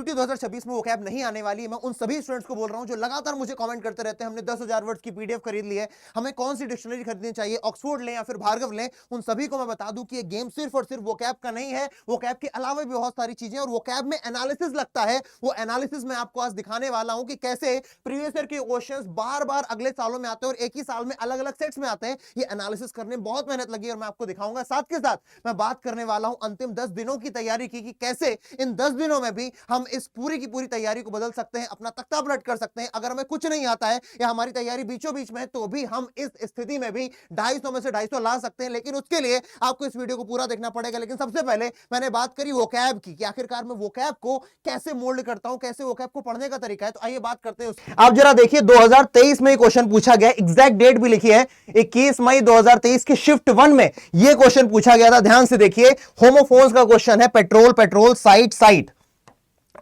UT 2026 में vocab नहीं आने वाली है। मैं उन सभी स्टूडेंट्स को बोल रहा हूं जो लगातार मुझे कमेंट करते रहते हैं हमने 10,000 वर्ड्स की पीडीएफ खरीद ली है, हमें कौन सी डिक्शनरी खरीदनी चाहिए, ऑक्सफोर्ड लें या फिर भार्गव लें। उन सभी को मैं बता दूं कि ये गेम सिर्फ और सिर्फ वोकैब का नहीं है, वोकैब के अलावा भी बहुत सारी चीजें, और वोकैब में एनालिसिस लगता है। वो एनालिसिस मैं आपको आज दिखाने वाला हूं कि कैसे प्रीवियस ईयर के क्वेश्चंस बार बार अगले सालों में आते हैं और एक ही साल में अलग अलग सेट्स में आते हैं। ये एनालिसिस करने में बहुत मेहनत लगी और मैं आपको दिखाऊंगा। साथ के साथ मैं बात करने वाला हूं अंतिम 10 दिनों की तैयारी की, कि कैसे इन 10 दिनों में भी हम इस पूरी की पूरी तैयारी को बदल सकते हैं, अपना तख्ता पलट कर सकते हैं। अगर हमें कुछ नहीं आता है या हमारी तैयारी बीचों बीच में है तो भी हम इस स्थिति में भी 250 में से 250 ला सकते हैं। लेकिन उसके लिए आपको इस वीडियो को पूरा देखना पड़ेगा। लेकिन सबसे पहले मैंने बात करी वोकैब की कि आखिरकार मैं वोकैब को कैसे मोल्ड करता हूं, कैसे वोकैब को पढ़ने का तरीका है। तो आइए बात करते हैं। आप जरा देखिए 2023 में क्वेश्चन पूछा गया, एग्जैक्ट डेट भी लिखी है 21 मई 2023 के शिफ्ट 1 में यह क्वेश्चन पूछा गया था। ध्यान से देखिए, होमोफोन्स का क्वेश्चन है, पेट्रोल पेट्रोल साइट साइट।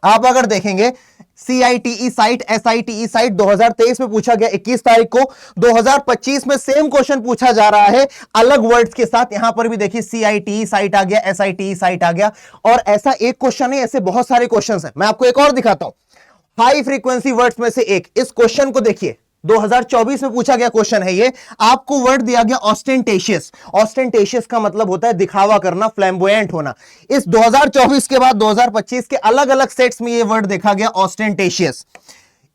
आप अगर देखेंगे CITE साइट SITE साइट 2023 में पूछा गया 21 तारीख को। 2025 में सेम क्वेश्चन पूछा जा रहा है अलग वर्ड्स के साथ। यहां पर भी देखिए CITE साइट आ गया, SITE साइट आ गया। और ऐसा एक क्वेश्चन है, ऐसे बहुत सारे क्वेश्चंस हैं। मैं आपको एक और दिखाता हूं, हाई फ्रीक्वेंसी वर्ड्स में से एक। इस क्वेश्चन को देखिए, 2024 में पूछा गया क्वेश्चन है ये। आपको वर्ड दिया गया ऑस्टेंटेशियस। ऑस्टेंटेशियस का मतलब होता है दिखावा करना, फ्लैम्बोयेंट होना। इस 2024 के बाद 2025 के अलग अलग सेट्स में ये वर्ड देखा गया ऑस्टेंटेशियस।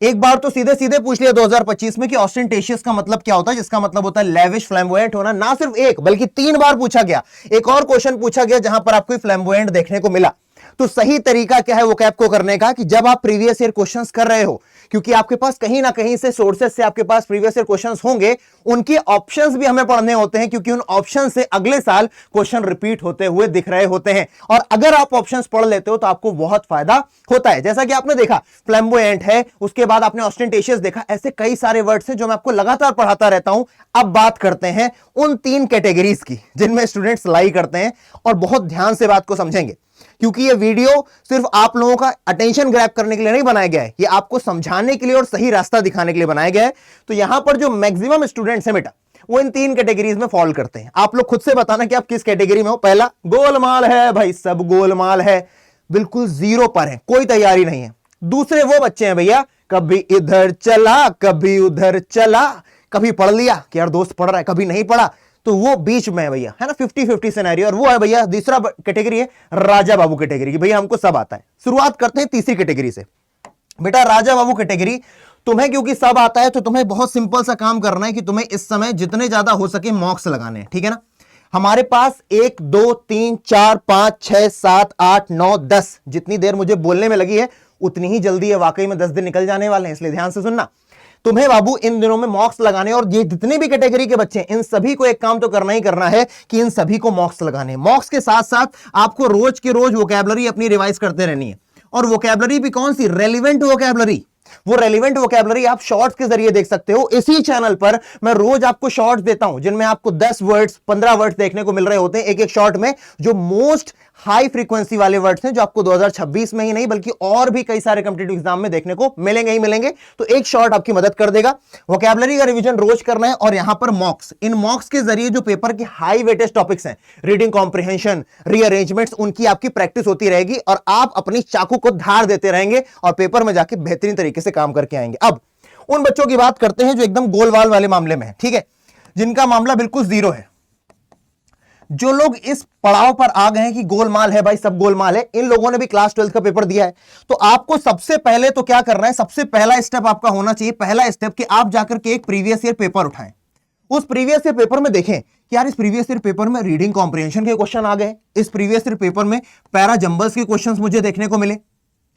एक बार तो सीधे सीधे पूछ लिया 2025 में कि ऑस्टेंटेशियस का मतलब क्या होता है, जिसका मतलब होता है लेविश, फ्लैम्बोयेंट होना। ना सिर्फ एक बल्कि 3 बार पूछा गया। एक और क्वेश्चन पूछा गया जहां पर आपको फ्लैम्बोयेंट देखने को मिला। तो सही तरीका क्या है वोकैब को करने का, कि जब आप प्रीवियस ईयर क्वेश्चंस कर रहे हो, क्योंकि आपके पास कहीं ना कहीं से सोर्सेस से आपके पास प्रीवियस ईयर क्वेश्चंस होंगे, उनके ऑप्शंस भी हमें पढ़ने होते हैं, क्योंकि उन ऑप्शन से अगले साल क्वेश्चन रिपीट होते हुए दिख रहे होते हैं। और अगर आप ऑप्शंस पढ़ लेते हो तो आपको बहुत फायदा होता है। जैसा कि आपने देखा फ्लैम्बोयेंट है, उसके बाद आपने ऑस्टेंटेशियस देखा। ऐसे कई सारे वर्ड्स हैं जो मैं आपको लगातार पढ़ाता रहता हूं। अब बात करते हैं उन 3 कैटेगरीज की जिनमें स्टूडेंट्स लाई करते हैं, और बहुत ध्यान से बात को समझेंगे, क्योंकि ये वीडियो सिर्फ आप लोगों का अटेंशन ग्रैब करने के लिए नहीं बनाया गया है, ये आपको समझाने के लिए और सही रास्ता दिखाने के लिए बनाया गया है। तो यहां पर जो मैक्सिमम स्टूडेंट्स हैं बेटा, वो इन 3 कैटेगरीज में फॉल करते हैं। आप लोग खुद से बताना कि आप किस कैटेगरी में हो। पहला, गोलमाल है भाई, सब गोलमाल है, बिल्कुल जीरो पर है, कोई तैयारी नहीं है। दूसरे वो बच्चे हैं भैया, कभी इधर चला कभी उधर चला, कभी पढ़ लिया कि यार दोस्त पढ़ रहा है, कभी नहीं पढ़ा, तो वो बीच में है भैया, है ना, 50-50 सिनेरियो। और वो है भैया दूसरा कैटेगरी है राजा बाबू कैटेगरी की, भैया हमको सब आता है। शुरुआत करते हैं तीसरी कैटेगरी से। बेटा राजा बाबू कैटेगरी, तुम्हें क्योंकि सब आता है तो तुम्हें बहुत सिंपल सा काम करना है कि तुम्हें इस समय जितने ज्यादा हो सके मॉक्स लगाने हैं, ठीक है ना। हमारे पास 1 2 3 4 5 6 7 8 9 10, जितनी देर मुझे बोलने में लगी है उतनी ही जल्दी है, वाकई में 10 दिन निकल जाने वाले हैं, इसलिए ध्यान से सुनना। तुम्हें बाबू इन दिनों में मॉक्स लगाने, और ये जितने भी कैटेगरी के बच्चे हैं इन सभी को एक काम तो करना ही करना है कि इन सभी को मॉक्स लगाने। मॉक्स के साथ साथ आपको रोज के रोज वोकैबुलरी अपनी रिवाइज करते रहनी है। और वोकैबुलरी भी कौन सी, रेलिवेंट वोकैबुलरी। वो रेलिवेंट वोकैबुलरी आप शॉर्ट्स के जरिए देख सकते हो। इसी चैनल पर मैं रोज आपको शॉर्ट्स देता हूं जिनमें आपको 10 वर्ड्स 15 वर्ड्स देखने को मिल रहे होते हैं एक एक शॉर्ट में, जो मोस्ट हाई फ्रीक्वेंसी वाले वर्ड्स हैं, जो आपको 2026 में ही नहीं बल्कि और भी कई सारे कॉम्पिटिटिव एग्जाम में देखने को मिलेंगे ही मिलेंगे। तो एक शॉर्ट आपकी मदद कर देगा। वोकैबुलरी का रिवीजन रोज करना है। और यहां पर मॉक्स, इन मॉक्स के जरिए जो पेपर के हाई वेटेज टॉपिक्स हैं, रीडिंग कॉम्प्रिहेंशन, रीअरेंजमेंट्स, उनकी आपकी प्रैक्टिस होती रहेगी और आप अपनी चाकू को धार देते रहेंगे और पेपर में जाके बेहतरीन तरीके से काम करके आएंगे। अब उन बच्चों की बात करते हैं जो एकदम गोलवाल वाले मामले में है, ठीक है, जिनका मामला बिल्कुल जीरो है। जो लोग इस पड़ाव पर आ गए हैं कि गोलमाल है भाई, सब गोलमाल है, इन लोगों ने भी क्लास 12 का पेपर दिया है। तो आपको सबसे पहले तो क्या करना है, सबसे पहला स्टेप आपका होना चाहिए, पहला स्टेप कि आप जाकर के एक प्रीवियस ईयर पेपर उठाएं। उस प्रीवियस ईयर पेपर में देखें कि यार इस प्रीवियस ईयर पेपर में रीडिंग कॉम्प्रिहेंशन के क्वेश्चन आ गए, इस प्रीवियस ईयर पेपर में पैरा जंबल्स के क्वेश्चन मुझे देखने को मिले,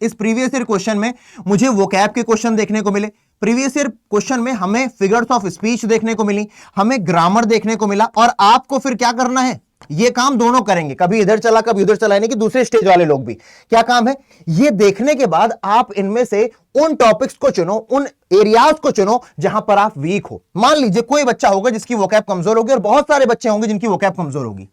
इस प्रीवियस ईयर क्वेश्चन में मुझे वोकैब के क्वेश्चन देखने को मिले, प्रीवियस ईयर क्वेश्चन में हमें फिगर्स ऑफ स्पीच देखने को मिली, हमें ग्रामर देखने को मिला। और आपको फिर क्या करना है, ये काम दोनों करेंगे, कभी इधर चला कभी उधर चला, यानी कि दूसरे स्टेज वाले लोग भी। क्या काम है, ये देखने के बाद आप इनमें से उन टॉपिक्स को चुनो, उन एरियाज को चुनो जहां पर आप वीक हो। मान लीजिए कोई बच्चा होगा जिसकी वोकैब कमजोर होगी और बहुत सारे बच्चे होंगे जिनकी वोकैब कमजोर होगी,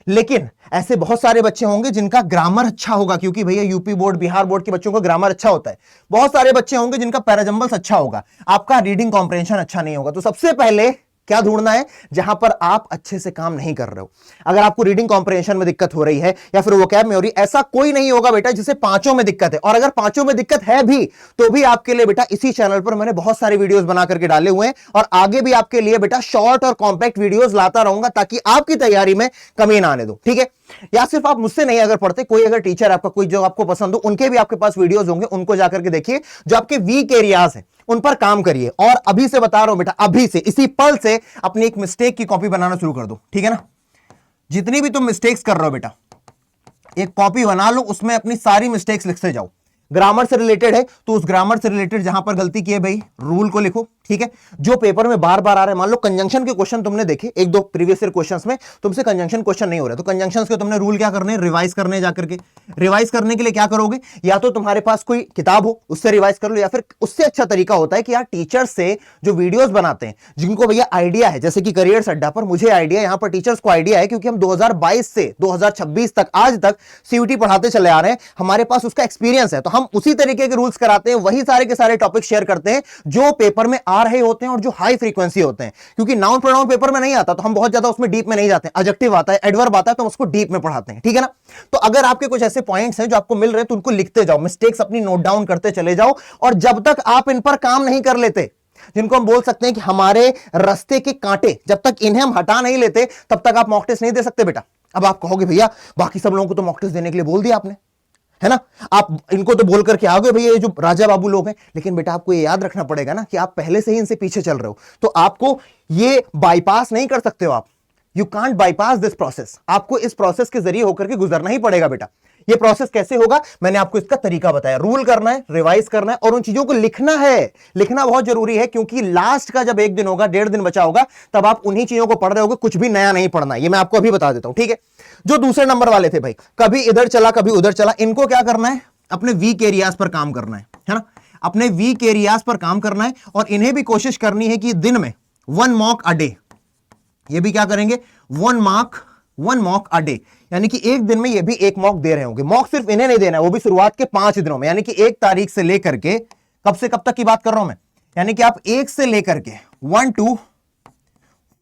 लेकिन ऐसे बहुत सारे बच्चे होंगे जिनका ग्रामर अच्छा होगा, क्योंकि भैया यूपी बोर्ड बिहार बोर्ड के बच्चों का ग्रामर अच्छा होता है। बहुत सारे बच्चे होंगे जिनका पैराजंबल्स अच्छा होगा, आपका रीडिंग कॉम्प्रिहेंशन अच्छा नहीं होगा। तो सबसे पहले क्या ढूंढना है? जहां पर आप अच्छे से काम नहीं कर रहे हो। अगर आपको रीडिंग कॉम्प्रिहेंशन में दिक्कत हो रही है या फिर वोकैब में हो रही है, ऐसा कोई नहीं होगा बेटा जिसे पांचों में दिक्कत है। और अगर पांचों में दिक्कत है भी तो भी आपके लिए बेटा इसी चैनल पर मैंने बहुत सारे वीडियोस बना करके डाले हुए हैं और आगे भी आपके लिए बेटा शॉर्ट और कॉम्पैक्ट वीडियोस लाता रहूंगा ताकि आपकी तैयारी में कमी ना आने दो, ठीक है? या सिर्फ आप मुझसे नहीं अगर पढ़ते, कोई अगर टीचर आपका कोई जो आपको पसंद हो उनके भी आपके पास वीडियोस होंगे, उनको जाकर के देखिए। जो आपके वीक एरियाज हैं उन पर काम करिए। और अभी से बता रहा हूं बेटा, अभी से इसी पल से अपनी एक मिस्टेक की कॉपी बनाना शुरू कर दो, ठीक है ना? जितनी भी तुम मिस्टेक्स कर रहे हो बेटा, एक कॉपी बना लो, उसमें अपनी सारी मिस्टेक्स लिखते जाओ। ग्रामर से रिलेटेड है तो उस ग्रामर से रिलेटेड जहां पर गलती की है भाई, रूल को लिखो, ठीक है? जो पेपर में बार बार आ रहे हैं, मान लो कंजंक्शन के क्वेश्चन तुमने देखे, एक दो प्रीवियस ईयर क्वेश्चंस में तुमसे कंजंक्शन क्वेश्चन नहीं हो रहे, तो कंजंक्शंस के तुमने रूल क्या करने, रिवाइज करने जाकर के। रिवाइज करने के लिए क्या करोगे? या तो तुम्हारे पास कोई किताब हो उससे रिवाइज कर लो, या फिर उससे अच्छा तरीका होता है कि यार टीचर्स से जो वीडियोस बनाते हैं, जिनको भैया आइडिया है, जैसे कि करियर अड्डा पर मुझे आइडिया, यहां पर टीचर्स को आइडिया है क्योंकि हम 2022 से 2026 तक आज तक सीयूटी पढ़ाते चले आ रहे हैं, हमारे पास उसका एक्सपीरियंस है, तो हम उसी तरीके के रूल्स कराते हैं, वही सारे के सारे टॉपिक शेयर करते हैं जो पेपर में आ रहे होते हैं और जो हाई फ्रीक्वेंसी होते हैं। क्योंकि नाउन प्रोनाउन पेपर में नहीं आता तो हम बहुत ज्यादा उसमें डीप में नहीं जाते, एडजेक्टिव आता है, एडवर्ब आता है, तो हम उसको डीप में पढ़ाते हैं, ठीक है ना? तो अगर आपके कुछ ऐसे पॉइंट्स हैं जो आपको मिल रहे हैं तो उनको लिखते जाओ, मिस्टेक्स अपनी नोट डाउन करते चले जाओ। और जब तक आप इन पर काम नहीं कर लेते, जिनको हम बोल सकते हैं कि हमारे रास्ते के कांटे, जब तक इन्हें हम हटा नहीं लेते तब तक आप मॉक टेस्ट नहीं दे सकते बेटा। अब आप कहोगे भैया बाकी सब लोगों को तो मॉक टेस्ट देने के लिए बोल दिया आपने, है ना? आप इनको तो बोल करके आ गए भैया ये जो राजा बाबू लोग हैं, लेकिन बेटा आपको ये याद रखना पड़ेगा ना कि आप पहले से ही इनसे पीछे चल रहे हो, तो आपको ये बाईपास नहीं कर सकते हो आप। You can't bypass this process. आपको इस प्रोसेस के जरिए होकर के गुजरना ही पड़ेगा बेटा। ये प्रोसेस कैसे होगा, मैंने आपको इसका तरीका बताया। रूल करना है, रिवाइज करना है और उन चीजों को लिखना है। लिखना बहुत जरूरी है क्योंकि लास्ट का जब एक दिन होगा, 1.5 दिन बचा होगा, तब आप उन्हीं चीजों को पढ़ रहे होगे, कुछ भी नया नहीं पढ़ना। ये मैं आपको अभी बता देता हूं, ठीक है? जो दूसरे नंबर वाले थे भाई, कभी इधर चला कभी उधर चला, इनको क्या करना है? अपने वीक एरियाज पर काम करना है ना? अपने वीक एरियाज पर काम करना है और इन्हें भी कोशिश करनी है कि दिन में 1 मॉक अ डे, ये भी क्या करेंगे? 1 मॉक अ डे, यानी कि एक दिन में ये भी एक मॉक दे रहे होंगे। मॉक सिर्फ इन्हें नहीं देना है, वो भी शुरुआत के 5 दिनों में, यानी कि 1 तारीख से लेकर के कब से कब तक की बात कर रहा हूं मैं, यानी कि आप 1 से लेकर के 1 to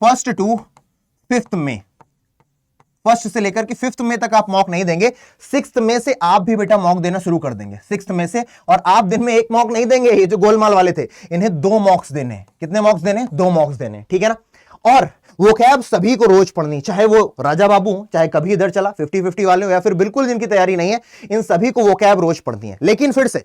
1 to 5 मई, 1 से लेकर के 5 मई तक आप मॉक नहीं देंगे। 6 मई से आप भी बेटा मॉक देना शुरू कर देंगे, 6 मई से। और आप दिन में 1 मॉक नहीं देंगे, ये जो गोलमाल वाले थे इन्हें 2 मॉक्स देने हैं। कितने मॉक्स देने? 2 मॉक्स देने, ठीक है ना? और वोकैब सभी को रोज पढ़नी, चाहे वो राजा बाबू हो, चाहे कभी इधर चला 50-50 वाले हो, या फिर बिल्कुल जिनकी तैयारी नहीं है, इन सभी को वोकैब रोज पढ़नी है। लेकिन फिर से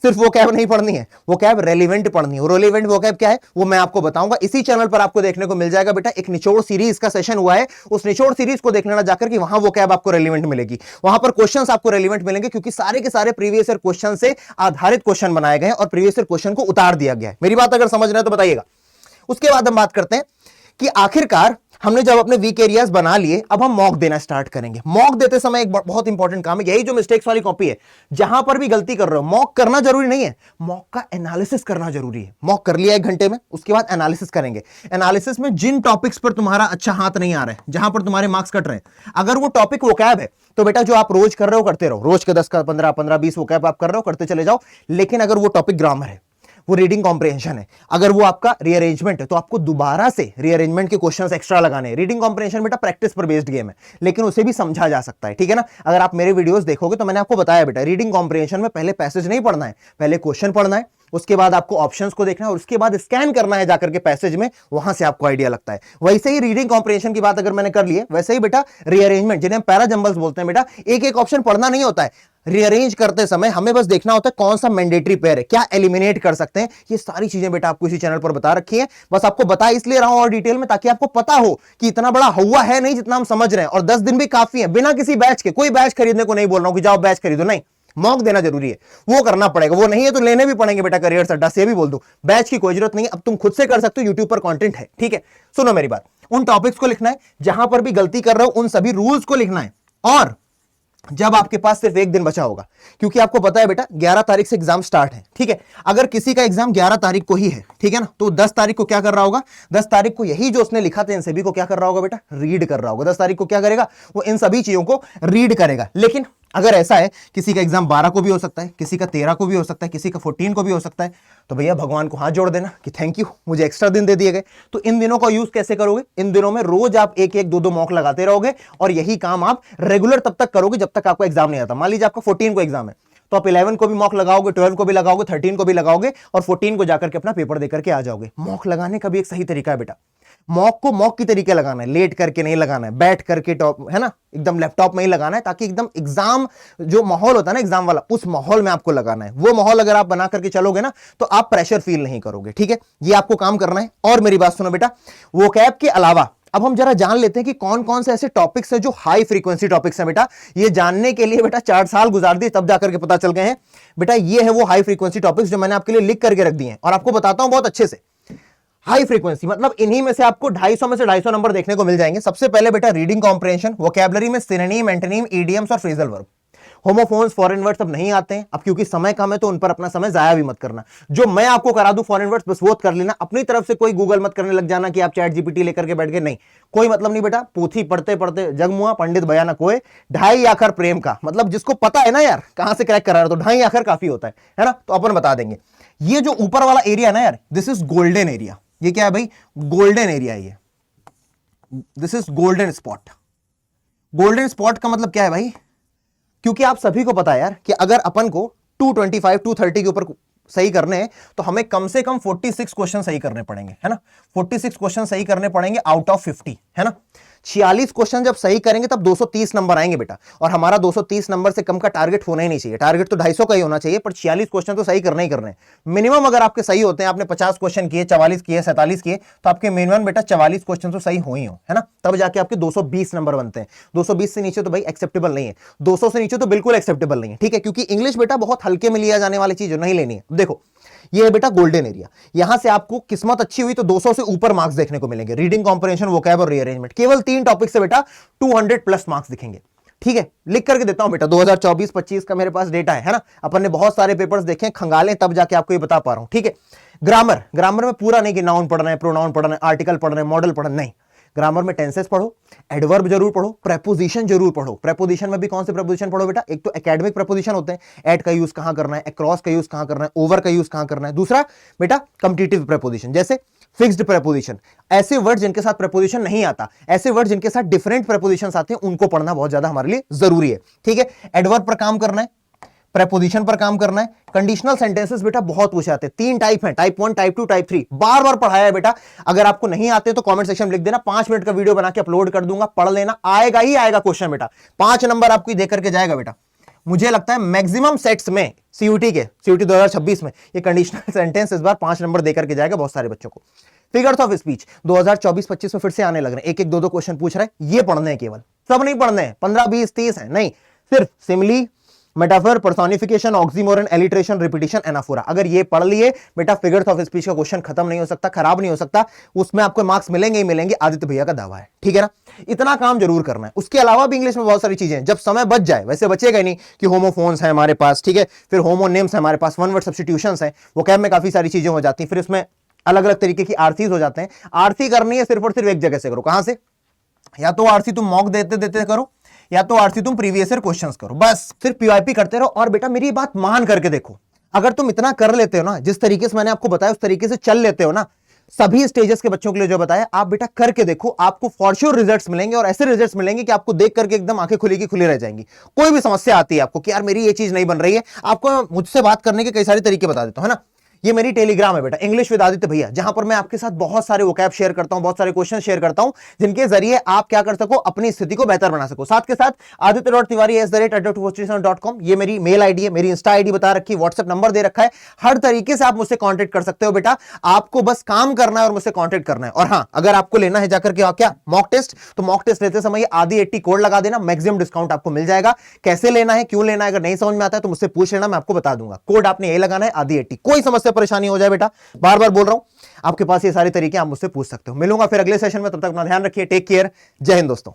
सिर्फ वोकैब नहीं पढ़नी है, वोकैब रेलिवेंट पढ़नी है। रेलिवेंट वोकैब क्या है वो मैं आपको बताऊंगा। इसी चैनल पर आपको देखने को मिल जाएगा बेटा, एक निचोड़ सीरीज का सेशन हुआ है, उस निचोड़ सीरीज को देख लेना जाकर कि वहां वोकैब आपको रेलिवेंट मिलेगी, वहां पर क्वेश्चंस आपको रेलिवेंट मिलेंगे, क्योंकि सारे के सारे प्रीवियस ईयर क्वेश्चन से आधारित क्वेश्चन बनाए गए और प्रीवियस ईयर क्वेश्चन को उतार दिया गया है। मेरी बात अगर समझ रहे हैं तो बताइएगा। उसके बाद हम बात करते हैं कि आखिरकार हमने जब अपने वीक एरियाज बना लिए, अब हम मॉक देना स्टार्ट करेंगे। मॉक देते समय एक बहुत इंपॉर्टेंट काम है, यही जो मिस्टेक्स वाली कॉपी है, जहां पर भी गलती कर रहे हो, मॉक करना जरूरी नहीं है, मॉक का एनालिसिस करना जरूरी है। मॉक कर लिया 1 घंटे में, उसके बाद एनालिसिस करेंगे। एनालिसिस में जिन टॉपिक्स पर तुम्हारा अच्छा हाथ नहीं आ रहा है, जहां पर तुम्हारे मार्क्स कट रहे हैं, अगर वो टॉपिक वोकैब है तो बेटा जो आप रोज कर रहे हो करते रहो, रोज के 10 का 15 20 वोकैब आप कर रहे हो करते चले जाओ। लेकिन अगर वो टॉपिक ग्रामर है, वो रीडिंग कॉम्प्रिहेंशन है, अगर वो आपका रीअरेंजमेंट है, तो आपको दोबारा से रीअरेंजमेंट के क्वेश्चंस एक्स्ट्रा लगाने हैं। रीडिंग कॉम्प्रिहेंशन बेटा प्रैक्टिस पर बेस्ड गेम है, लेकिन उसे भी समझा जा सकता है, ठीक है ना? अगर आप मेरे वीडियोस देखोगे तो मैंने आपको बताया बेटा, रीडिंग कॉम्प्रिहेंशन में पहले पैसेज नहीं पढ़ना है, पहले क्वेश्चन पढ़ना है, उसके बाद आपको ऑप्शंस को देखना है और उसके बाद स्कैन करना है जाकर के पैसेज में, वहां से आपको आइडिया लगता है। वैसे ही रीडिंग कॉम्प्रिहेंशन की बात अगर मैंने कर ली है, वैसे ही बेटा रीअरेंजमेंट, जिन्हें हम पैराजंबल्स बोलते हैं बेटा, एक एक ऑप्शन पढ़ना नहीं होता है। रीअरेंज करते समय हमें बस देखना होता है कौन सा मैंडेटरी पेयर है, क्या एलिमिनेट कर सकते हैं। ये सारी चीजें बेटा आपको इसी चैनल पर बता रखी है। बस आपको बता इसलिए रहा हूं और डिटेल में, ताकि आपको पता हो कि इतना बड़ा हवा है नहीं जितना हम समझ रहे हैं, और 10 दिन भी काफी है। बिना किसी बैच के, कोई बैच खरीदने को नहीं बोल रहा हूं कि जाओ बैच खरीदो, नहीं, मॉक देना जरूरी है, वो करना पड़ेगा। वो नहीं है तो लेने भी पड़ेंगे बेटा करियर अड्डा से, भी बोल दो, बैच की कोई जरूरत नहीं है, अब तुम खुद से कर सकते हो, यूट्यूब पर कंटेंट है, ठीक है? सुनो मेरी बात, उन टॉपिक्स को लिखना है, जहां पर भी गलती कर रहे हो उन सभी रूल्स को लिखना है। और जब आपके पास सिर्फ 1 दिन बचा होगा, क्योंकि आपको पता है बेटा 11 तारीख से एग्जाम स्टार्ट है, ठीक है? अगर किसी का एग्जाम 11 तारीख को ही है, ठीक है ना, तो 10 तारीख को क्या कर रहा होगा? 10 तारीख को यही जो उसने लिखा था इन सभी को क्या कर रहा होगा बेटा? रीड कर रहा होगा। 10 तारीख को क्या करेगा? वो इन सभी चीजों को रीड करेगा। लेकिन अगर ऐसा है किसी का एग्जाम 12 को भी हो सकता है, किसी का 13 को भी हो सकता है, किसी का 14 को भी हो सकता है, तो भैया भगवान को हाथ जोड़ देना कि थैंक यू, मुझे एक्स्ट्रा दिन दे दिए गए। तो इन दिनों का यूज कैसे करोगे? इन दिनों में रोज आप एक एक दो दो मॉक लगाते रहोगे और यही काम आप रेगुलर तब तक करोगे जब तक आपको एग्जाम नहीं आता। मान लीजिए आपका 14 को एग्जाम है, तो आप 11 को भी मॉक लगाओगे, 12 को भी लगाओगे, 13 को भी लगाओगे और 14 को जाकर के अपना पेपर देकर के आ जाओगे। मॉक लगाने का भी एक सही तरीका है बेटा। मॉक को मॉक की तरीके लगाना है, लेट करके नहीं लगाना है, बैठ करके टॉप है ना, एकदम लैपटॉप में ही लगाना है, ताकि एकदम एग्जाम जो माहौल होता है ना एग्जाम वाला, उस माहौल में आपको लगाना है। वो माहौल अगर आप बना करके चलोगे ना तो आप प्रेशर फील नहीं करोगे। ठीक है, ये आपको काम करना है। और मेरी बात सुनो बेटा, वोकैब के अलावा अब हम जरा जान लेते हैं कि कौन कौन से ऐसे टॉपिक्स हैं जो हाई फ्रीक्वेंसी टॉपिक्स हैं। बेटा ये जानने के लिए बेटा 4 साल गुजार दिए तब जाकर के पता चल गए हैं। बेटा ये है वो हाई फ्रीक्वेंसी टॉपिक्स जो मैंने आपके लिए लिख करके रख दिए हैं और आपको बताता हूं बहुत अच्छे से। हाई फ्रीक्वेंसी मतलब इन्हीं में से आपको 250 में से 250 नंबर देखने को मिल जाएंगे। सबसे पहले बेटा रीडिंग कॉम्प्रिहेंशन, वोकैबुलरी में सिनोनिम, एंटोनिम, इडियम्स और phrasal verb. Homophones, foreign words अब नहीं आते हैं अब, क्योंकि समय कम है तो उन पर अपना समय जाया भी मत करना। जो मैं आपको करा दूं फॉरेन वर्ड्स बस वो कर लेना, अपनी तरफ से कोई गूगल मत करने लग जाना कि आप चैट जीपीटी लेकर के बैठ गए, नहीं, कोई मतलब नहीं बेटा। पोथी पढ़ते पढ़ते जगमुआ पंडित बयाना कोय, 2.5 आखर प्रेम का, मतलब जिसको पता है ना यार कहां से क्रैक करा रहा, तो 2.5 आखर काफी होता है ना, तो अपन बता देंगे। ये जो ऊपर वाला एरिया ना यार, दिस इज गोल्डन एरिया। ये क्या है भाई? Golden area. ये this is golden spot. Golden spot का मतलब क्या है भाई? क्योंकि आप सभी को पता है यार कि अगर अपन को 225 230 के ऊपर सही करने हैं तो हमें कम से कम 46 क्वेश्चन सही करने पड़ेंगे, है ना। 46 क्वेश्चन सही करने पड़ेंगे आउट ऑफ 50, है ना। 46 क्वेश्चन जब सही करेंगे तब 230 नंबर आएंगे बेटा, और हमारा 230 नंबर से कम का टारगेट होना ही नहीं चाहिए। टारगेट तो 250 का ही होना चाहिए, पर 46 क्वेश्चन तो सही करने ही करने। मिनिमम अगर आपके सही होते हैं, आपने 50 क्वेश्चन किए, 44 किए, 47 किए, तो आपके मिनिमम बेटा 44 क्वेश्चन तो सही हो ही हो, है ना, तब जाके आपके 220 नंबर बनते हैं। 220 से नीचे तो भाई एक्सेप्टेबल नहीं है, 200 से नीचे तो बिल्कुल एक्सेप्टेबल नहीं है, ठीक है, क्योंकि इंग्लिश बेटा बहुत हल्के में लिया जाने वाली चीज नहीं लेनी है। देखो ये है बेटा गोल्डन एरिया, यहां से आपको किस्मत अच्छी हुई तो 200 से ऊपर मार्क्स देखने को मिलेंगे। रीडिंग कॉम्प्रिहेंशन, वोकैब और रीअरेंजमेंट, केवल 3 टॉपिक से बेटा 200 प्लस मार्क्स दिखेंगे। ठीक है, लिख करके देता हूं बेटा, 2024-25 का मेरे पास डेटा है ना, अपन ने बहुत सारे पेपर्स देखे, खंगाले, तब जाके आपको ये बता पा रहा हूं। ठीक है, ग्रामर, ग्रामर में पूरा नहीं कि नाउन पढ़ना है, प्रोनाउन पढ़ना है, आर्टिकल पढ़ना है, मॉडल पढ़ना नहीं। ग्रामर में टेंसेस पढ़ो, एडवर्ब जरूर पढ़ो, प्रेपोजिशन जरूर पढ़ो। प्रेपोजिशन में भी कौन से प्रेपोजिशन पढ़ो बेटा? एक तो एकेडमिक प्रेपोजिशन होते हैं, एट का यूज कहां करना है, अक्रॉस का यूज कहां करना है, ओवर का यूज कहां करना है। दूसरा बेटा कॉम्पिटिटिव प्रेपोजिशन, जैसे फिक्स्ड प्रेपोजिशन, ऐसे वर्ड जिनके साथ प्रेपोजिशन नहीं आता, ऐसे वर्ड जिनके साथ डिफरेंट प्रेपोजिशंस आते हैं, उनको पढ़ना बहुत ज्यादा हमारे लिए जरूरी है। ठीक है, एडवर्ब पर काम करना है, प्रेपोजिशन पर काम करना है। कंडीशनल सेंटेंसेस बेटा बहुत पूछे आते हैं, 3 टाइप हैं, टाइप 1, टाइप 2, टाइप 3, बार बार पढ़ाया है बेटा। अगर आपको नहीं आते तो कमेंट सेक्शन में लिख देना, 5 मिनट का वीडियो बना के अपलोड कर दूंगा, पढ़ लेना, आएगा ही आएगा क्वेश्चन बेटा। 5 नंबर आपको दे करके जाएगा बेटा। मुझे लगता है मैक्सिमम सेट्स में सीयूटी 2026 में ये कंडीशनल सेंटेंस इस बार 5 नंबर देकर के जाएगा बहुत सारे बच्चों को। फिगर्स ऑफ स्पीच 2024-25 में फिर से आने लग रहे हैं, एक एक दो दो क्वेश्चन पूछ रहे हैं, ये पढ़ने हैं केवल, सब नहीं पढ़ने हैं, 15, 20, 30 है नहीं, सिर्फ simile, metaphor, personification, oxymoron, alliteration, repetition, anaphora. अगर ये पढ़ लिए बेटा, फिगर्स ऑफ स्पीच का क्वेश्चन खत्म नहीं हो सकता, खराब नहीं हो सकता, उसमें आपको मार्क्स मिलेंगे ही मिलेंगे, आदित्य भैया का दावा है। ठीक है ना, इतना काम जरूर करना है। उसके अलावा भी इंग्लिश में बहुत सारी चीजें हैं, जब समय बच जाए, वैसे बचेगा नहीं कि होमोफोन्स है हमारे पास, ठीक है, फिर होमोनिम्स है हमारे पास, वन वर्ड सब्स्टिट्यूशंस है, वोकैब में काफी सारी चीजें हो जाती हैं, फिर इसमें अलग अलग तरीके की आरसीज हो जाते हैं। आरसी करनी है सिर्फ और सिर्फ एक जगह से करो, कहां से? या तो आरसी तुम मॉक देते देते करो, या तो आरसी तुम प्रीवियस ईयर क्वेश्चंस करो, बस सिर्फ पीवाईपी करते रहो। और बेटा मेरी बात मान करके देखो, अगर तुम इतना कर लेते हो ना, जिस तरीके से मैंने आपको बताया उस तरीके से चल लेते हो ना, सभी स्टेजेस के बच्चों के लिए जो बताया, आप बेटा करके देखो, आपको फॉर श्योर रिजल्ट्स मिलेंगे, और ऐसे रिजल्ट्स मिलेंगे कि आपको देख करके एकदम आंखें खुली की खुली रह जाएंगी। कोई भी समस्या आती है आपको कि यार मेरी ये चीज नहीं बन रही है, आपको मुझसे बात करने के कई सारे तरीके बता देता हूं, है ना। ये मेरी टेलीग्राम है बेटा, इंग्लिश विद आदित्य भैया, जहां पर मैं आपके साथ बहुत सारे वोकैब शेयर करता हूं, बहुत सारे क्वेश्चन शेयर करता हूं, जिनके जरिए आप क्या कर सको, अपनी स्थिति को बेहतर बना सको। साथ के साथ aditya.tiwari@adultvoice.com ये मेरी मेल आईडी है, मेरी इंस्टा आईडी बता रखी है, व्हाट्सएप नंबर दे रखा है, हर तरीके से आप मुझसे कॉन्टेक्ट कर सकते हो बेटा। आपको बस काम करना है और मुझसे कॉन्टेक्ट करना है। और हाँ, अगर आपको लेना है जाकर के क्या मॉक टेस्ट, तो मॉक टेस्ट लेते समय आदि 80 कोड लगा देना, मैक्सिमम डिस्काउंट आपको मिल जाएगा। कैसे लेना है, क्यों लेना है, अगर नहीं समझ में आता है तो मुझसे पूछ लेना, मैं आपको बता दूंगा। कोड आपने यही लगाना है, आदि 80। कोई समस्या परेशानी हो जाए बेटा, बार बार बोल रहा हूं, आपके पास ये सारे तरीके आप मुझसे पूछ सकते हो। मिलूंगा फिर अगले सेशन में, तब तक अपना ध्यान रखिए, टेक केयर, जय हिंद दोस्तों।